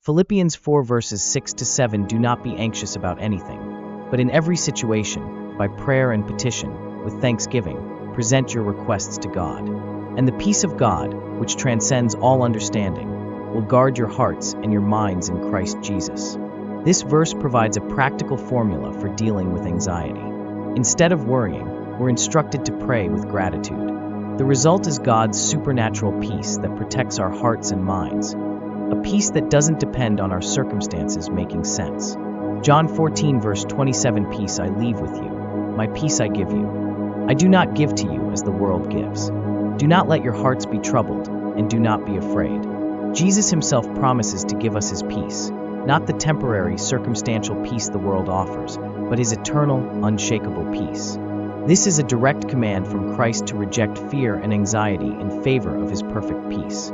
Philippians 4 verses 6 to 7 Do not be anxious about anything, but in every situation, by prayer and petition, with thanksgiving, present your requests to God. And the peace of God, which transcends all understanding, will guard your hearts and your minds in Christ Jesus. This verse provides a practical formula for dealing with anxiety. Instead of worrying, we're instructed to pray with gratitude. The result is God's supernatural peace that protects our hearts and minds, a peace that doesn't depend on our circumstances making sense. John 14 verse 27 Peace I leave with you, my peace I give you. I do not give to you as the world gives. Do not let your hearts be troubled, and do not be afraid. Jesus himself promises to give us his peace, not the temporary, circumstantial peace the world offers, but his eternal, unshakable peace. This is a direct command from Christ to reject fear and anxiety in favor of his perfect peace.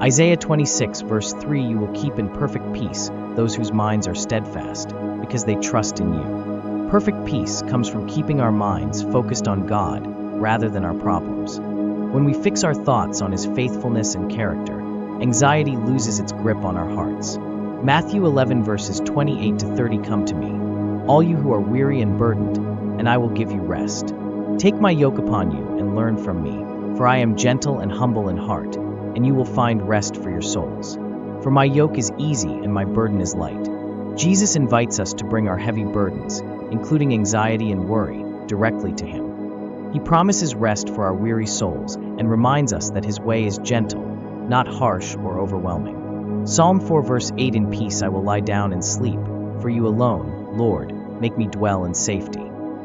Isaiah 26 verse 3 You will keep in perfect peace those whose minds are steadfast, because they trust in you. Perfect peace comes from keeping our minds focused on God rather than our problems. When we fix our thoughts on his faithfulness and character, anxiety loses its grip on our hearts. Matthew 11 verses 28 to 30 Come to me, all you who are weary and burdened, and I will give you rest. Take my yoke upon you and learn from me, for I am gentle and humble in heart, and you will find rest for your souls. For my yoke is easy and my burden is light. Jesus invites us to bring our heavy burdens, including anxiety and worry, directly to him. He promises rest for our weary souls and reminds us that his way is gentle, not harsh or overwhelming. Psalm 4 verse 8 In peace I will lie down and sleep, for you alone, Lord, make me dwell in safety.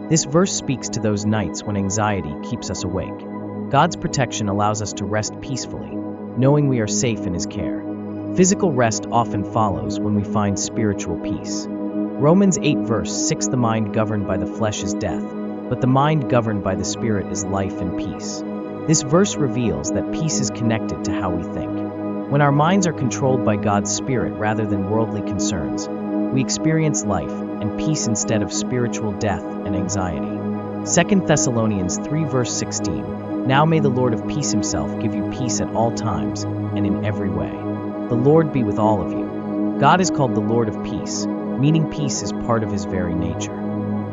This verse speaks to those nights when anxiety keeps us awake. God's protection allows us to rest peacefully, knowing we are safe in his care. Physical rest often follows when we find spiritual peace. Romans 8 verse 6 The mind governed by the flesh is death, but the mind governed by the Spirit is life and peace. This verse reveals that peace is connected to how we think. When our minds are controlled by God's Spirit rather than worldly concerns, we experience life and peace instead of spiritual death and anxiety. 2 Thessalonians 3 verse 16 Now may the Lord of peace himself give you peace at all times and in every way. The Lord be with all of you. God is called the Lord of peace, meaning peace is part of his very nature.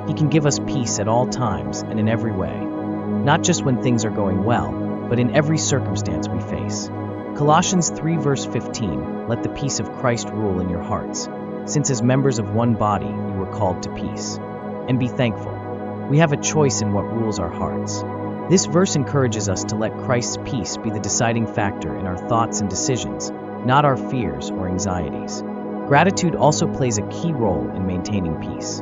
He can give us peace at all times and in every way, not just when things are going well, but in every circumstance we face. Colossians 3 verse 15 Let the peace of Christ rule in your hearts, since as members of one body you were called to peace. And be thankful. We have a choice in what rules our hearts. This verse encourages us to let Christ's peace be the deciding factor in our thoughts and decisions, not our fears or anxieties. Gratitude also plays a key role in maintaining peace.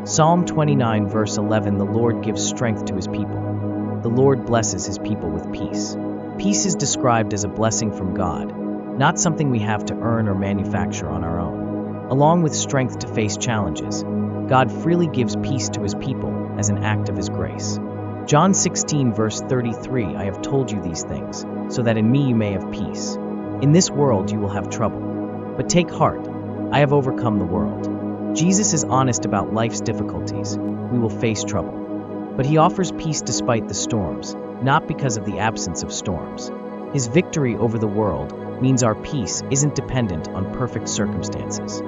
Psalm 29 verse 11 The Lord gives strength to his people. The Lord blesses his people with peace. Peace is described as a blessing from God, not something we have to earn or manufacture on our own. Along with strength to face challenges, God freely gives peace to his people as an act of his grace. John 16 verse 33 I have told you these things, so that in me you may have peace. In this world you will have trouble. But take heart, I have overcome the world. Jesus is honest about life's difficulties. We will face trouble. But he offers peace despite the storms, not because of the absence of storms. His victory over the world means our peace isn't dependent on perfect circumstances.